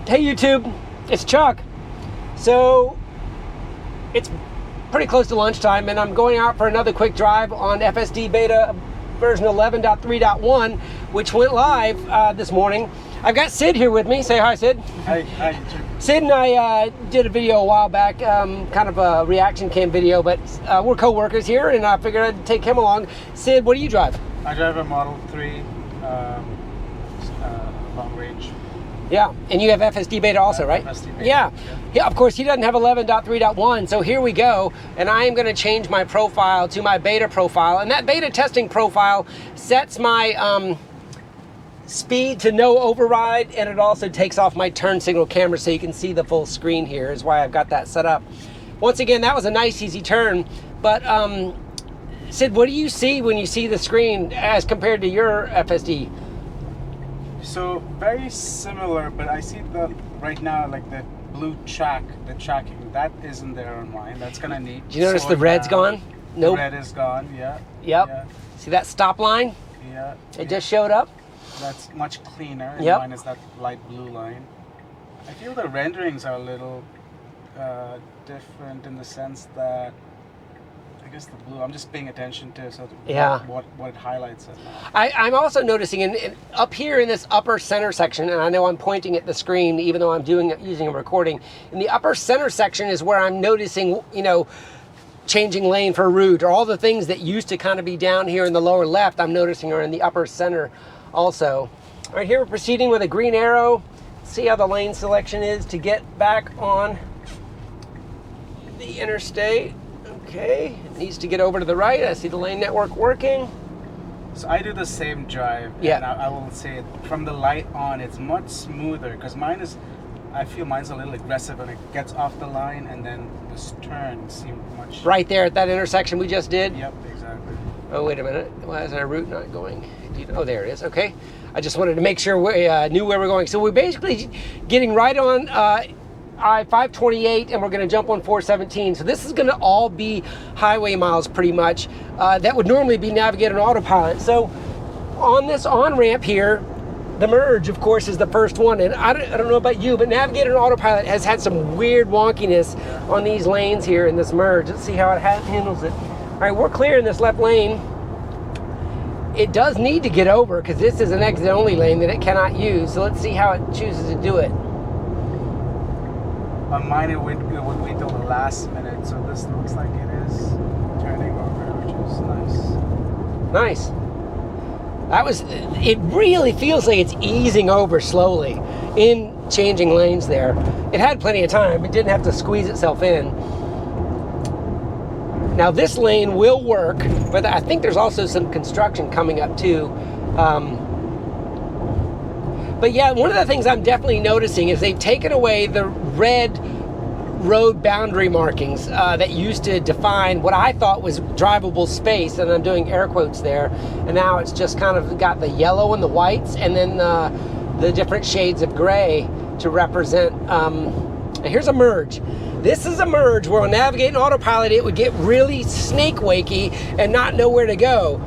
Hey YouTube, it's Chuck. So it's pretty close to lunchtime and I'm going out for another quick drive on FSDBeta version 11.3.1, which went live this morning. I've got Sid here with me. Say hi, Sid. Hi. Sid and I did a video a while back, kind of a reaction cam video, but we're co-workers here and I figured I'd take him along. Sid, what do you drive? I drive a Model 3 long range. Yeah, and you have FSDBeta also, right? FSDBeta, yeah, of course, he doesn't have 11.3.1, so here we go. And I am going to change my profile to my beta profile. And that beta testing profile sets my speed to no override, and it also takes off my turn signal camera so you can see the full screen here, is why I've got that set up. Once again, that was a nice, easy turn. But Sid, what do you see when you see the screen as compared to your FSD? So very similar, but I see right now like the blue the tracking, that isn't there on mine. That's kind of neat. Do you notice the red's gone? Nope. The red is gone, yeah. Yep. Yeah. See that stop line? Yeah. It just showed up. That's much cleaner, and yep. mine is that light blue line. I feel the renderings are a little different in the sense that I guess the blue, I'm just paying attention to what it highlights. I'm also noticing up here in this upper center section, and I know I'm pointing at the screen even though I'm using a recording, in the upper center section is where I'm noticing, changing lane for route, or all the things that used to kind of be down here in the lower left, I'm noticing are in the upper center also. All right, here we're proceeding with a green arrow. See how the lane selection is to get back on the interstate. Okay, it needs to get over to the right. I see the lane network working. So I do the same drive. Yeah. And I will say from the light on, it's much smoother because I feel mine's a little aggressive when it gets off the line, and then this turn seemed much. Right there at that intersection we just did? Yep, exactly. Oh, wait a minute. Why is our route not going? Oh, there it is. Okay. I just wanted to make sure we knew where we're going. So we're basically getting right on I-528, and we're going to jump on 417. So this is going to all be highway miles pretty much that would normally be navigated on autopilot. So on this on-ramp here, the merge, of course, is the first one. And I don't know about you, but navigated on autopilot has had some weird wonkiness on these lanes here in this merge. Let's see how it handles it. All right, we're clear in this left lane. It does need to get over because this is an exit-only lane that it cannot use. So let's see how it chooses to do it. On mine, it would wait till the last minute, so this looks like it is turning over, which is nice. Nice. It really feels like it's easing over slowly in changing lanes there. It had plenty of time. It didn't have to squeeze itself in. Now this lane will work, but I think there's also some construction coming up too. But yeah, one of the things I'm definitely noticing is they've taken away the red road boundary markings that used to define what I thought was drivable space, and I'm doing air quotes there, and now it's just kind of got the yellow and the whites, and then the different shades of gray to represent. Here's a merge. This is a merge where on navigating autopilot it would get really snake wakey and not know where to go.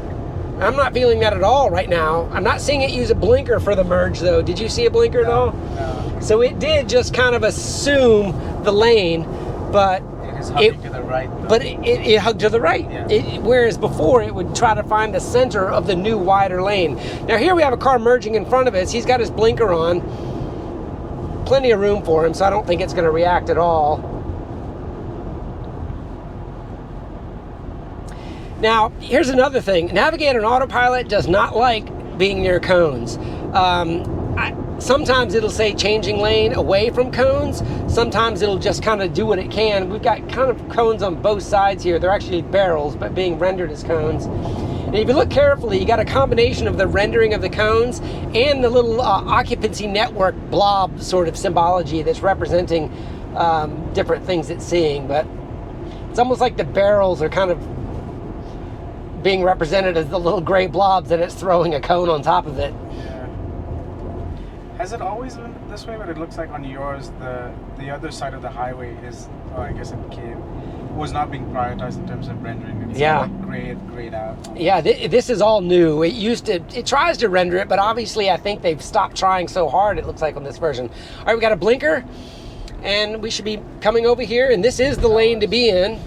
I'm not feeling that at all right now. I'm not seeing it use a blinker for the merge though. Did you see a blinker at all? No. So it did just kind of assume the lane, but it is hugging to the right though. But it hugged to the right. Yeah. Whereas before it would try to find the center of the new wider lane. Now here we have a car merging in front of us. He's got his blinker on. Plenty of room for him, so I don't think it's going to react at all. Now, here's another thing. Navigator on autopilot does not like being near cones. Sometimes it'll say changing lane away from cones. Sometimes it'll just kind of do what it can. We've got kind of cones on both sides here. They're actually barrels, but being rendered as cones. And if you look carefully, you got a combination of the rendering of the cones and the little occupancy network blob sort of symbology that's representing different things it's seeing. But it's almost like the barrels are kind of being represented as the little gray blobs and it's throwing a cone on top of it. Yeah. Has it always been this way? But it looks like on yours, the other side of the highway is, oh, I guess it was not being prioritized in terms of rendering. It's like grayed out. Yeah, this is all new. It tries to render it, but obviously I think they've stopped trying so hard, it looks like, on this version. All right, we got a blinker, and we should be coming over here, and this is the lane to be in.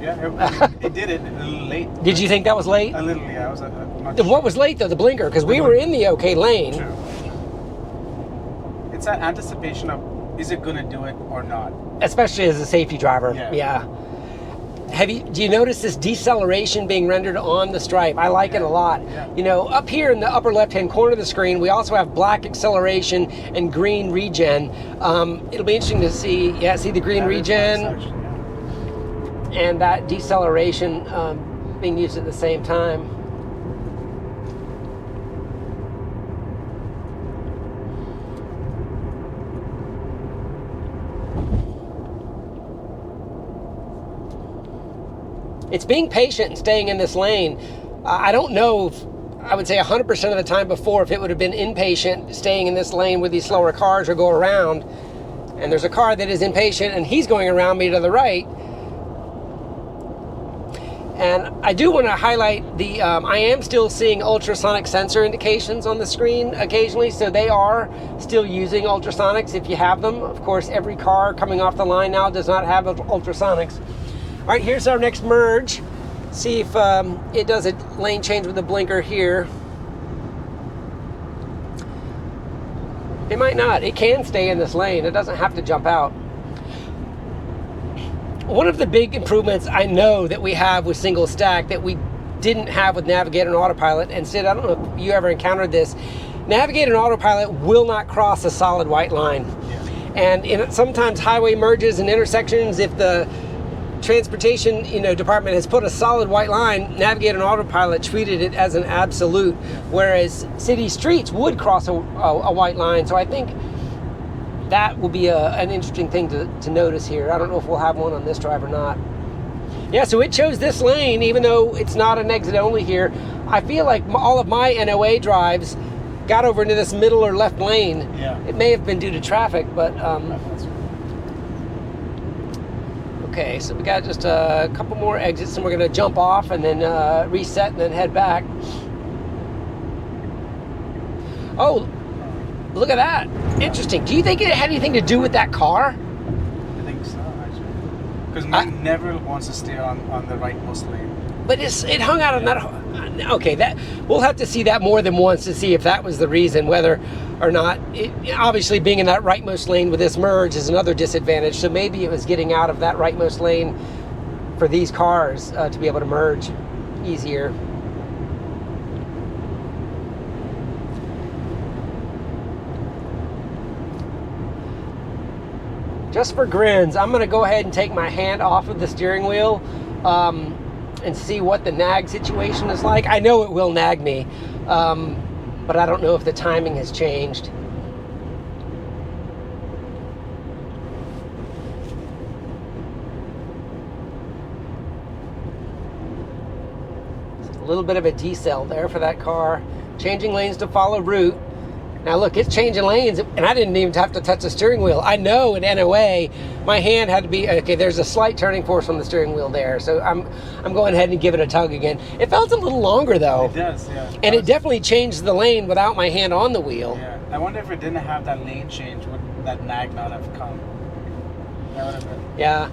Yeah, it did it a little late. Did you think that was late? A little, yeah. I was What was late, though? The blinker, because we were in the okay lane. True. It's that anticipation of, is it going to do it or not? Especially as a safety driver. Yeah. Do you notice this deceleration being rendered on the stripe? I like it a lot. Yeah. You know, up here in the upper left-hand corner of the screen, we also have black acceleration and green regen. It'll be interesting to see, see the green regen and that deceleration being used at the same time. It's being patient and staying in this lane. I don't know if, I would say 100% of the time before, if it would have been impatient staying in this lane with these slower cars or go around. And there's a car that is impatient and he's going around me to the right. And I do want to highlight I am still seeing ultrasonic sensor indications on the screen occasionally, so they are still using ultrasonics if you have them. Of course, every car coming off the line now does not have ultrasonics. All right, here's our next merge. See if it does a lane change with the blinker here. It might not. It can stay in this lane. It doesn't have to jump out. One of the big improvements I know that we have with single stack that we didn't have with Navigate and Autopilot, and Sid, I don't know if you ever encountered this, Navigate and Autopilot will not cross a solid white line. And in sometimes highway merges and intersections, if the transportation department has put a solid white line, Navigate and Autopilot treated it as an absolute, whereas city streets would cross a white line. So I think that will be an interesting thing to notice here. I don't know if we'll have one on this drive or not. Yeah, so it chose this lane, even though it's not an exit only here. I feel like all of my NOA drives got over into this middle or left lane. Yeah. It may have been due to traffic, but okay, so we got just a couple more exits, and we're going to jump off and then reset and then head back. Oh, look at that. Interesting. Do you think it had anything to do with that car? I think so, actually. Because mine never wants to stay on the rightmost lane. But it hung out on that. Okay, that we'll have to see that more than once to see if that was the reason, whether or not. Obviously, being in that rightmost lane with this merge is another disadvantage. So maybe it was getting out of that rightmost lane for these cars to be able to merge easier. Just for grins, I'm going to go ahead and take my hand off of the steering wheel and see what the nag situation is like. I know it will nag me, but I don't know if the timing has changed. A little bit of a decel there for that car. Changing lanes to follow route. Now look, it's changing lanes, and I didn't even have to touch the steering wheel. I know in NOA, my hand had to be, okay, there's a slight turning force on the steering wheel there, so I'm going ahead and give it a tug again. It felt a little longer though. It does, yeah. And it definitely changed the lane without my hand on the wheel. Yeah, I wonder if it didn't have that lane change, would that nag not have come? That would have been. Yeah.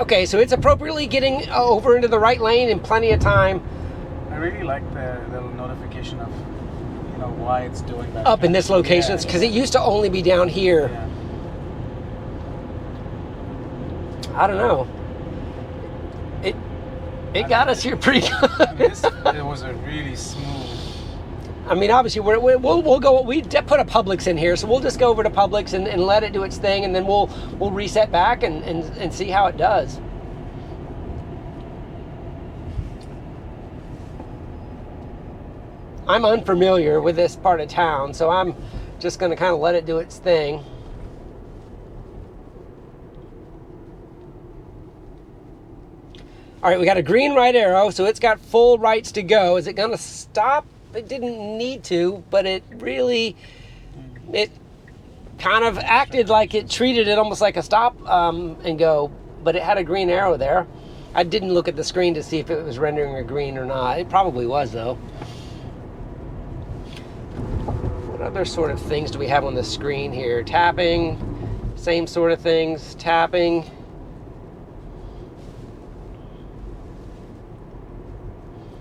Okay, so it's appropriately getting over into the right lane in plenty of time. I really like the little notification of why it's doing that. Up in this location, because it used to only be down here. Yeah. I don't know. It got us here pretty good. It was a really smooth. I mean, obviously, we'll go. We put a Publix in here, so we'll just go over to Publix and let it do its thing, and then we'll reset back and see how it does. I'm unfamiliar with this part of town, so I'm just going to kind of let it do its thing. All right, we got a green right arrow, so it's got full rights to go. Is it going to stop? it didn't need to, but it really, it kind of acted like it treated it almost like a stop and go, but it had a green arrow there. I didn't look at the screen to see if it was rendering a green or not. It probably was, though. What other sort of things do we have on the screen here? Tapping, same sort of things, tapping.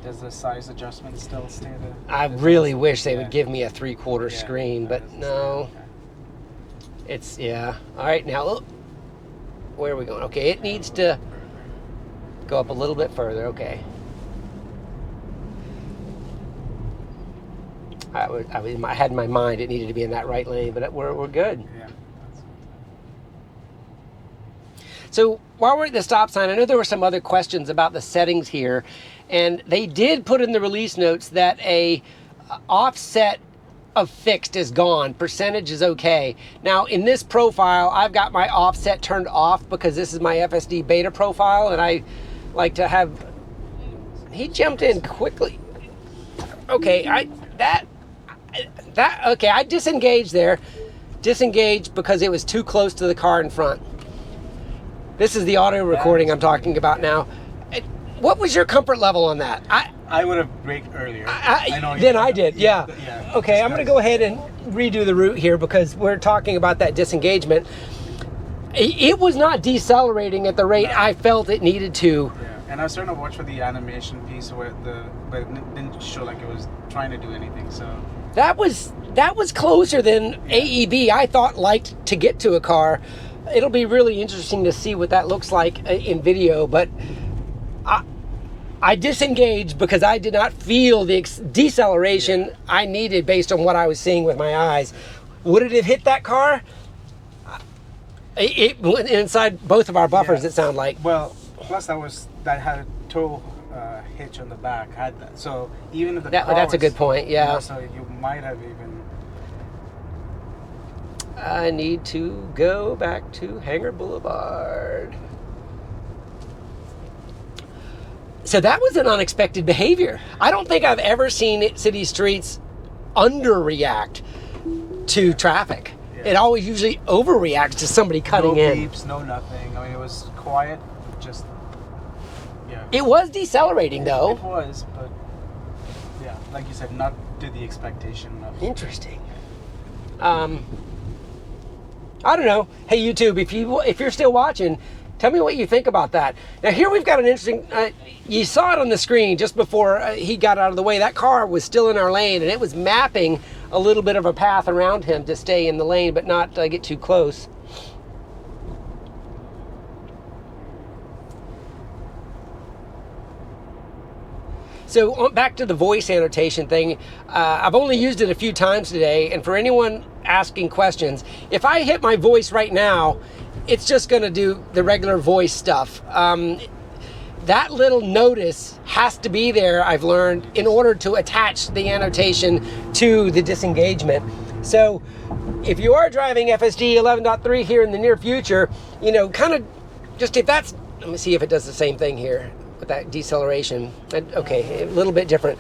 Does the size adjustment still stay there? I really wish they would give me a 3/4 screen, but no. It's, yeah. All right, now, look. Where are we going? Okay, it needs to go up a little bit further. Okay. I had in my mind it needed to be in that right lane, but we're good. Yeah. So while we're at the stop sign, I know there were some other questions about the settings here, and they did put in the release notes that a offset of fixed is gone, percentage is okay. Now in this profile, I've got my offset turned off because this is my FSDBeta profile, and I like to have, he jumped in quickly. Okay, okay, I disengaged there. Disengaged because it was too close to the car in front. This is the audio recording I'm talking about now. What was your comfort level on that? I would have braked earlier. I did, yeah. Okay, I'm going to go ahead and redo the route here because we're talking about that disengagement. It was not decelerating at the rate I felt it needed to. Yeah. And I was starting to watch for the animation piece where but it didn't show like it was trying to do anything. So that was closer than AEB I thought liked to get to a car. It'll be really interesting to see what that looks like in video, but I disengaged because I did not feel the deceleration I needed based on what I was seeing with my eyes. Would it have hit that car? It went inside both of our buffers, it sounded like. Well, plus that had a tow hitch on the back, had that. So even if the car that's a good point, yeah. You know, so you might have even... I need to go back to Hangar Boulevard. So that was an unexpected behavior. I don't think I've ever seen city streets underreact to traffic. Yeah. It always usually overreacts to somebody cutting in. No beeps, no nothing. I mean, it was quiet, just, yeah. It was decelerating, though. It was, but, yeah, like you said, not to the expectation of... Interesting. I don't know. Hey, YouTube, if you're still watching, tell me what you think about that. Now here we've got an interesting, you saw it on the screen just before he got out of the way. That car was still in our lane and it was mapping a little bit of a path around him to stay in the lane but not get too close. So back to the voice annotation thing, I've only used it a few times today, and for anyone asking questions, if I hit my voice right now, it's just going to do the regular voice stuff. That little notice has to be there, I've learned, in order to attach the annotation to the disengagement. So if you are driving FSD 11.3 here in the near future, you know, kind of just if that's, let me see if it does the same thing here with that deceleration. Okay, a little bit different.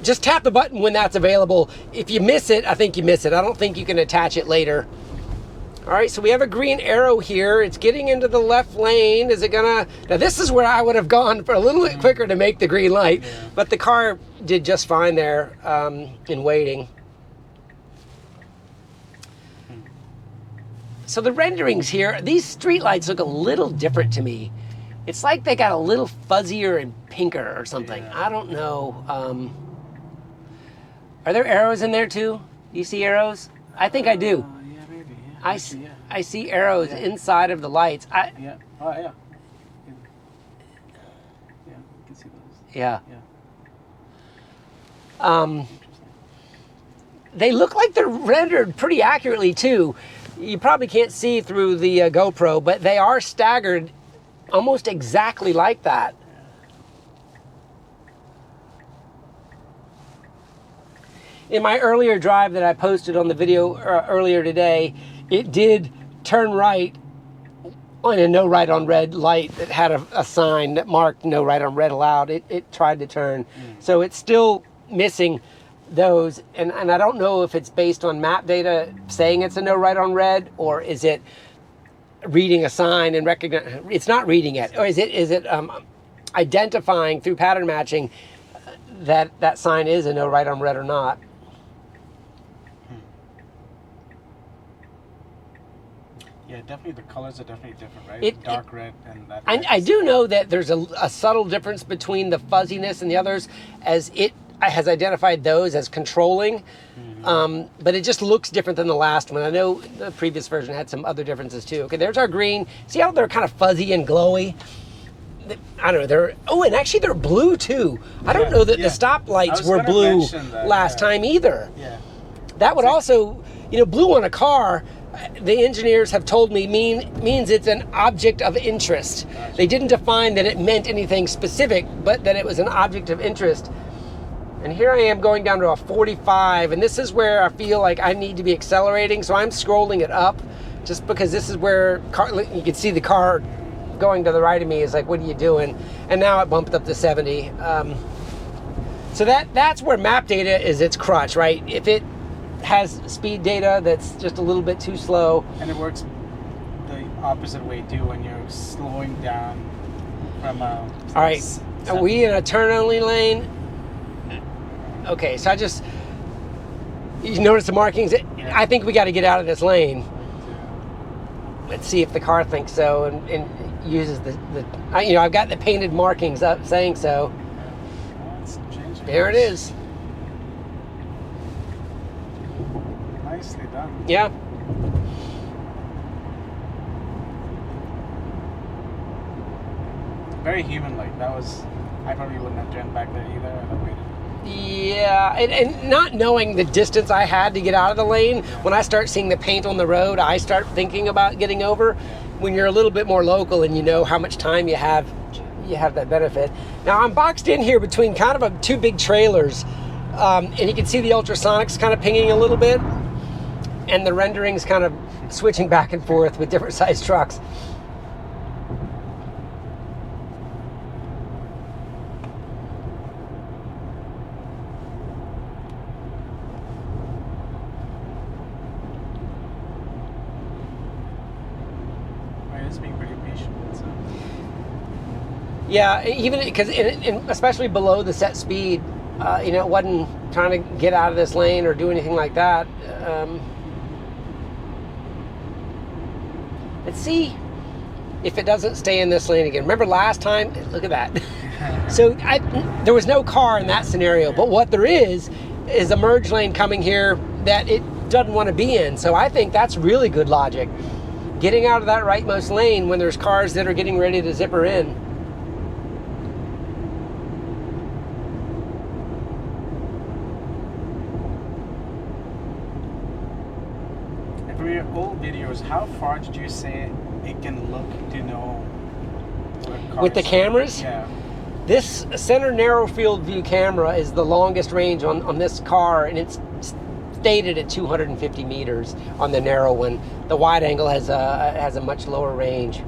Just tap the button when that's available. If you miss it, I think you miss it. I don't think you can attach it later. All right, so we have a green arrow here. It's getting into the left lane. Is it gonna, now this is where I would have gone for a little bit quicker to make the green light, but the car did just fine there in waiting. So the renderings here, these street lights look a little different to me. It's like they got a little fuzzier and pinker or something. I don't know. Are there arrows in there too? Do you see arrows? I think I do. Yeah, maybe. Yeah. I see arrows inside of the lights. Yeah. Oh, yeah. Yeah, you can see those. Yeah. They look like they're rendered pretty accurately too. You probably can't see through the GoPro, but they are staggered almost exactly like that. In my earlier drive that I posted on the video earlier today, it did turn right on a no right on red light that had a sign that marked no right on red allowed, it tried to turn. So it's still missing those, and I don't know if it's based on map data saying it's a no right on red, or is it reading a sign and recognize it's not reading it, or is it identifying through pattern matching that sign is a no right on red or not. Yeah, definitely the colors are definitely different, right? Dark red and that. I do know that there's a subtle difference between the fuzziness and the others, as it has identified those as controlling, but it just looks different than the last one. I know the previous version had some other differences too. Okay, there's our green. See how they're kind of fuzzy and glowy? I don't know, and actually they're blue too. I don't know that the stoplights were blue last time either. Yeah. That would also, blue on a car, the engineers have told me means it's an object of interest. Gotcha. They didn't define that it meant anything specific, but that it was an object of interest. And here I am going down to a 45, and this is where I feel like I need to be accelerating, so I'm scrolling it up, just because this is where you can see the car going to the right of me is like, what are you doing? And now it bumped up to 70. So that's where map data is its crutch, right? If it has speed data that's just a little bit too slow. And it works the opposite way too when you're slowing down from all right, are we in a turn only lane? Okay, so you notice the markings? Yeah. I think we got to get out of this lane. Let's see if the car thinks so and uses I've got the painted markings up saying so. There it is. Nicely done. Yeah. Very human-like. I probably wouldn't have turned back there either. I'd have waited. Yeah, and not knowing the distance I had to get out of the lane, when I start seeing the paint on the road, I start thinking about getting over. When you're a little bit more local and you know how much time you have that benefit. Now I'm boxed in here between kind of two big trailers, and you can see the ultrasonics kind of pinging a little bit, and the renderings kind of switching back and forth with different sized trucks. Yeah, even because especially below the set speed, it wasn't trying to get out of this lane or do anything like that. Let's see if it doesn't stay in this lane again. Remember last time? Look at that. So there was no car in that scenario, but what there is a merge lane coming here that it doesn't want to be in. So I think that's really good logic. Getting out of that rightmost lane when there's cars that are getting ready to zipper in. From your old videos, how far did you say it can look to know where with the cameras? Yeah. This center narrow field view camera is the longest range on this car, and it's stated at 250 meters on the narrow one. The wide angle has a much lower range.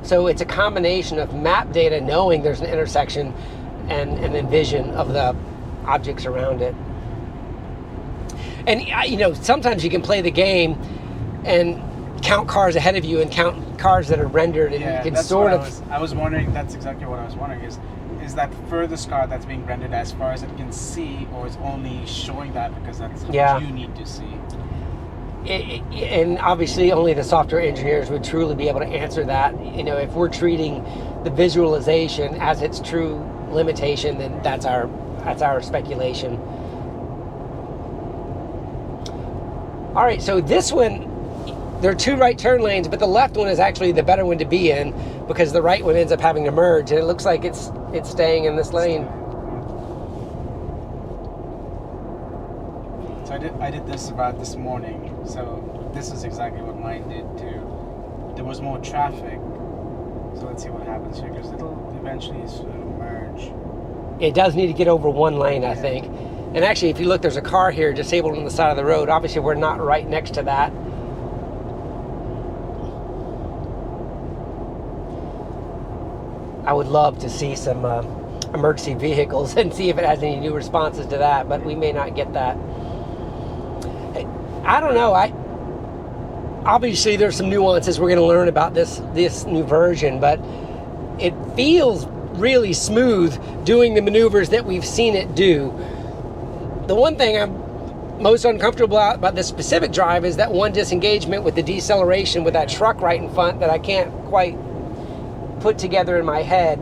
So it's a combination of map data knowing there's an intersection and then vision of the objects around it. And sometimes you can play the game and count cars ahead of you and count cars that are rendered, and you can that's sort what of. I was wondering. That's exactly what I was wondering. Is that furthest car that's being rendered as far as it can see, or is only showing that because that's how much you need to see? And obviously, only the software engineers would truly be able to answer that. If we're treating the visualization as its true limitation, then that's our speculation. All right, so this one, there are two right turn lanes, but the left one is actually the better one to be in because the right one ends up having to merge, and it looks like it's staying in this lane. So I did this about this morning. So this is exactly what mine did too. There was more traffic. So let's see what happens here, because it'll eventually sort of merge. It does need to get over one lane, I think. And actually, if you look, there's a car here disabled on the side of the road. Obviously, we're not right next to that. I would love to see some emergency vehicles and see if it has any new responses to that, but we may not get that. I don't know. Obviously there's some nuances we're going to learn about this new version, but it feels really smooth doing the maneuvers that we've seen it do. The one thing I'm most uncomfortable about this specific drive is that one disengagement with the deceleration with that truck right in front that I can't quite put together in my head.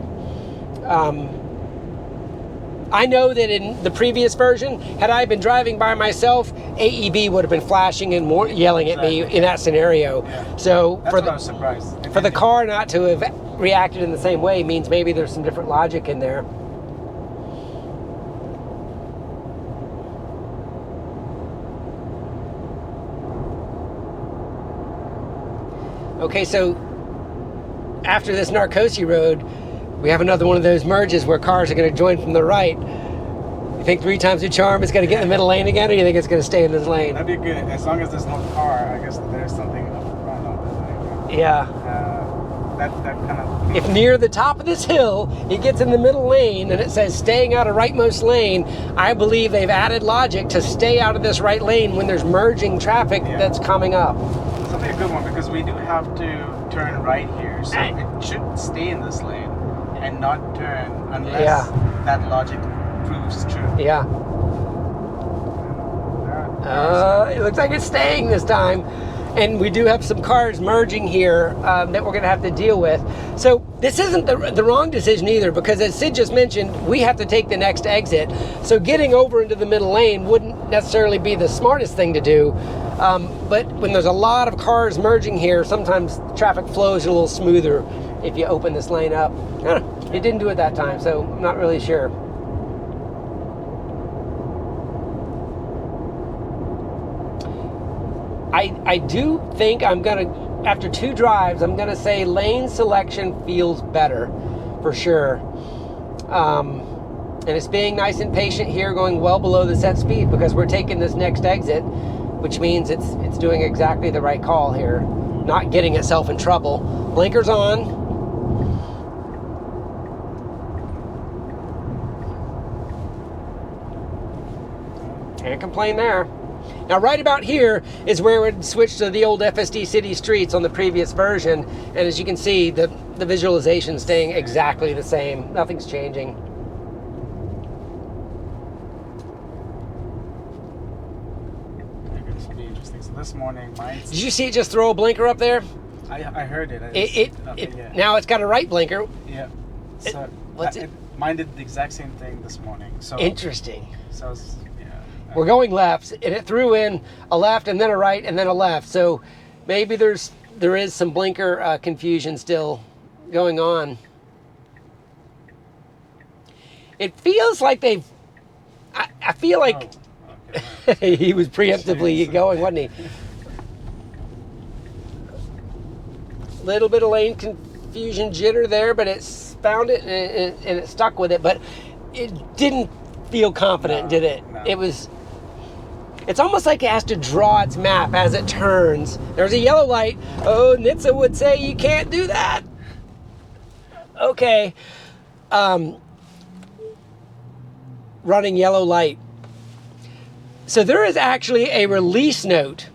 I know that in the previous version, had I been driving by myself, AEB would have been flashing and more yelling at me in that scenario. Yeah. So That's what I was surprised. for the car not to have reacted in the same way means maybe there's some different logic in there. Okay, so after this Narcosi road, we have another one of those merges where cars are going to join from the right. You think 3 times the charm is going to get in the middle lane again, or you think it's going to stay in this lane? That'd be good. As long as there's no car, I guess there's something up front of the lane. Yeah. That kind of... If near the top of this hill, it gets in the middle lane and it says staying out of rightmost lane, I believe they've added logic to stay out of this right lane when there's merging traffic that's coming up. That'll be a good one, because we do have to turn right here, so it should stay in this lane and not turn unless that logic proves true. Yeah. It looks like it's staying this time. And we do have some cars merging here that we're going to have to deal with. So this isn't the wrong decision either, because as Sid just mentioned, we have to take the next exit. So getting over into the middle lane wouldn't necessarily be the smartest thing to do. But when there's a lot of cars merging here, sometimes traffic flows a little smoother if you open this lane up. It didn't do it that time, so I'm not really sure. I do think I'm gonna, after 2 drives, I'm gonna say lane selection feels better, for sure. And it's being nice and patient here, going well below the set speed, because we're taking this next exit, which means it's doing exactly the right call here, not getting itself in trouble. Blinkers on. Can't complain there. Now, right about here is where it would switch to the old FSD City Streets on the previous version. And as you can see, the visualization is staying exactly the same. Nothing's changing. This will be interesting. So this morning, did you see it just throw a blinker up there? I heard it. Now it's got a right blinker. Yeah. So mine did the exact same thing this morning. So interesting. So we're going left, and it threw in a left and then a right and then a left. So maybe there is some blinker confusion still going on. It feels like they've. I feel like he was preemptively going, wasn't he? Little bit of lane confusion jitter there, but it's found it and it stuck with it. But it didn't feel confident, did it? No. It's almost like it has to draw its map as it turns. There's a yellow light. Oh, Nitsa would say you can't do that. Okay. Running yellow light. So there is actually a release note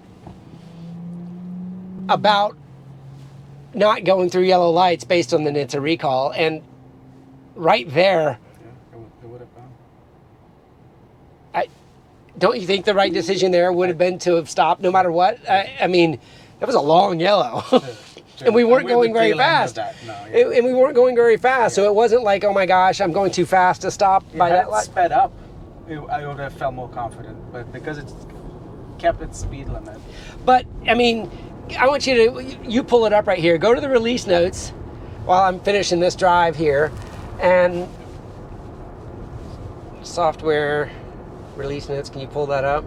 about not going through yellow lights based on the Nitsa recall, and right there. It would have been. Don't you think the right decision there would have been to have stopped no matter what? I mean, it was a long yellow. Sure. And we weren't going very fast. And we weren't going very fast, so it wasn't like, oh my gosh, I'm going too fast to stop by that light. Sped up, I would have felt more confident, but because it's kept its speed limit. But, I mean, I want you pull it up right here. Go to the release notes while I'm finishing this drive here, and software release notes, can you pull that up?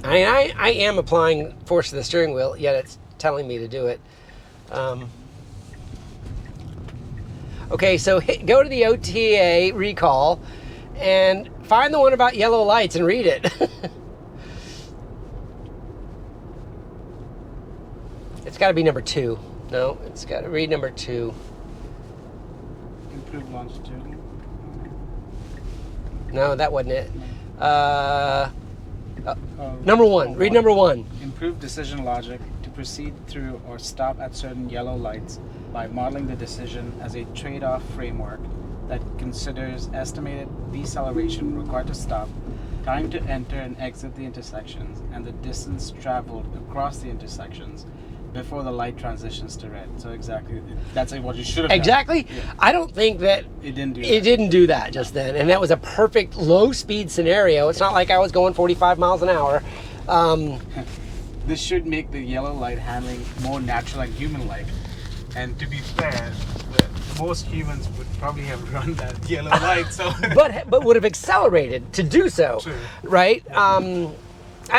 I am applying force to the steering wheel, yet it's telling me to do it. Okay, so go to the OTA recall and find the one about yellow lights and read it. It's got to be number 2. No, it's got to read number 2. Improved longitudinal. No, that wasn't it. Number 1. Read number 1. Improved decision logic to proceed through or stop at certain yellow lights by modeling the decision as a trade-off framework that considers estimated deceleration required to stop, time to enter and exit the intersections, and the distance traveled across the intersections before the light transitions to red. So exactly, that's what you should have Exactly. done. Yeah. I don't think that It didn't do that. it didn't do that just then, and that was a perfect low-speed scenario. It's not like I was going 45 miles an hour. This should make the yellow light handling more natural and human-like. And to be fair, most humans would probably have run that yellow light. So, but would have accelerated to do so, True. right?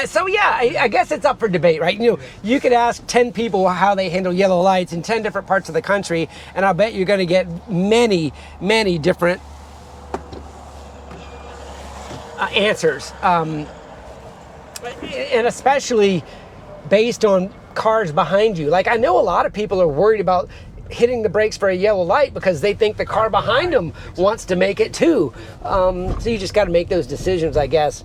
So yeah, I guess it's up for debate, right? You know, you could ask 10 people how they handle yellow lights in 10 different parts of the country, and I'll bet you're going to get many, many different answers, and especially based on cars behind you. Like, I know a lot of people are worried about hitting the brakes for a yellow light because they think the car behind them wants to make it too. So you just got to make those decisions, I guess.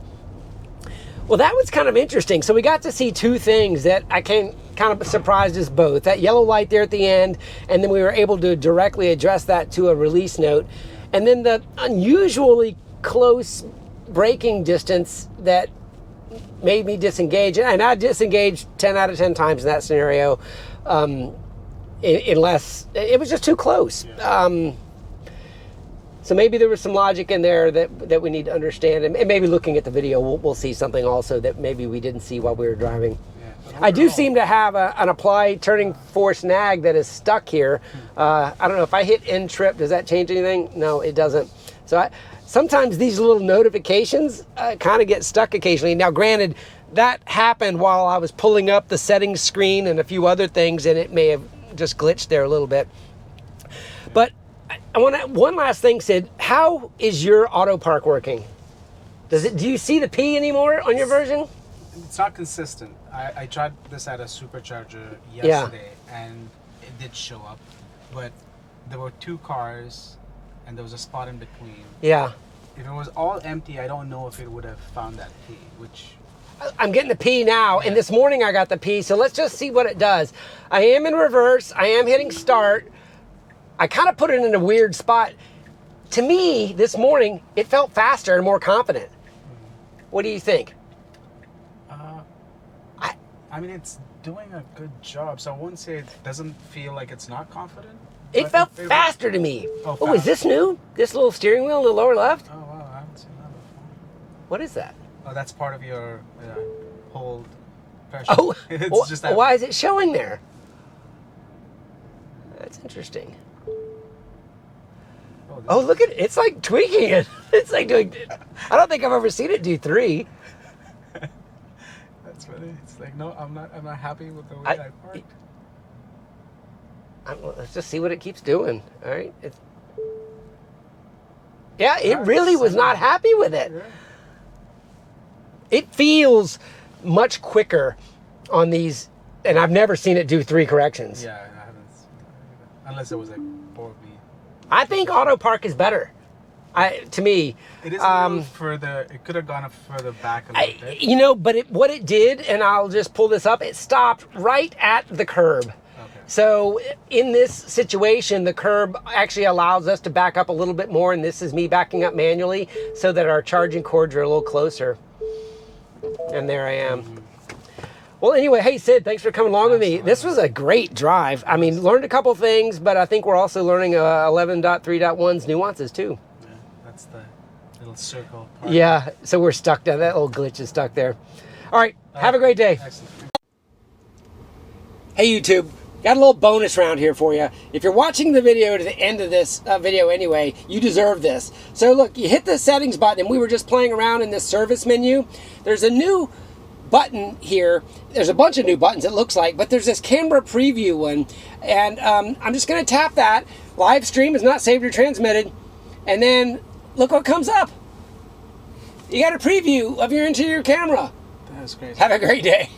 Well, that was kind of interesting. So we got to see 2 things that I kind of surprised us both. That yellow light there at the end, and then we were able to directly address that to a release note. And then the unusually close braking distance that made me disengage. And I disengaged 10 out of 10 times in that scenario, unless it was just too close. So maybe there was some logic in there that we need to understand, and maybe looking at the video, we'll see something also that maybe we didn't see while we were driving. Yeah, I do seem to have an applied turning force nag that is stuck here. I don't know if I hit end trip, does that change anything? No, it doesn't. So sometimes these little notifications kind of get stuck occasionally. Now, granted, that happened while I was pulling up the settings screen and a few other things, and it may have just glitched there a little bit. But I want to, one last thing, Sid. How is your auto park working? Do you see the P anymore on your version? It's not consistent. I tried this at a supercharger yesterday, and it did show up, but there were 2 cars, and there was a spot in between. Yeah. If it was all empty, I don't know if it would have found that P, which... I'm getting the P now, and this morning I got the P, so let's just see what it does. I am in reverse. I am hitting start. I kind of put it in a weird spot. To me, this morning, it felt faster and more confident. What do you think? I mean, it's doing a good job, so I wouldn't say it doesn't feel like it's not confident. It felt faster to me. Oh, is this new? This little steering wheel in the lower left? Oh, wow, I haven't seen that before. What is that? Oh, that's part of your hold pressure. Oh, it's just that. Why is it showing there? That's interesting. Oh, look at it. It's like tweaking it. It's like doing... I don't think I've ever seen it do 3. That's funny. It's like, no, I'm not happy with the way I parked. Let's just see what it keeps doing. All right. Yeah, it really was not happy with it. Yeah. It feels much quicker on these, and I've never seen it do 3 corrections. Yeah, I haven't seen that either. Unless it was like 4B. I think Auto Park is better. To me, it is a little further. It could have gone further back a little bit. You know, but what it did, and I'll just pull this up. It stopped right at the curb. Okay. So in this situation, the curb actually allows us to back up a little bit more, and this is me backing up manually so that our charging cords are a little closer. And there I am. Mm-hmm. Well, anyway, hey, Sid, thanks for coming along with me. This was a great drive. I mean, learned a couple things, but I think we're also learning 11.3.1's nuances, too. Yeah, that's the little circle part. Yeah, so we're stuck there. That little glitch is stuck there. All right, have a great day. Excellent. Hey, YouTube. Got a little bonus round here for you. If you're watching the video to the end of this video anyway, you deserve this. So look, you hit the settings button, and we were just playing around in this service menu. There's a new button here. There's a bunch of new buttons, it looks like, but there's this camera preview one, and I'm just going to tap that. Live stream is not saved or transmitted, and then look what comes up. You got a preview of your interior camera. That was great. Have a great day.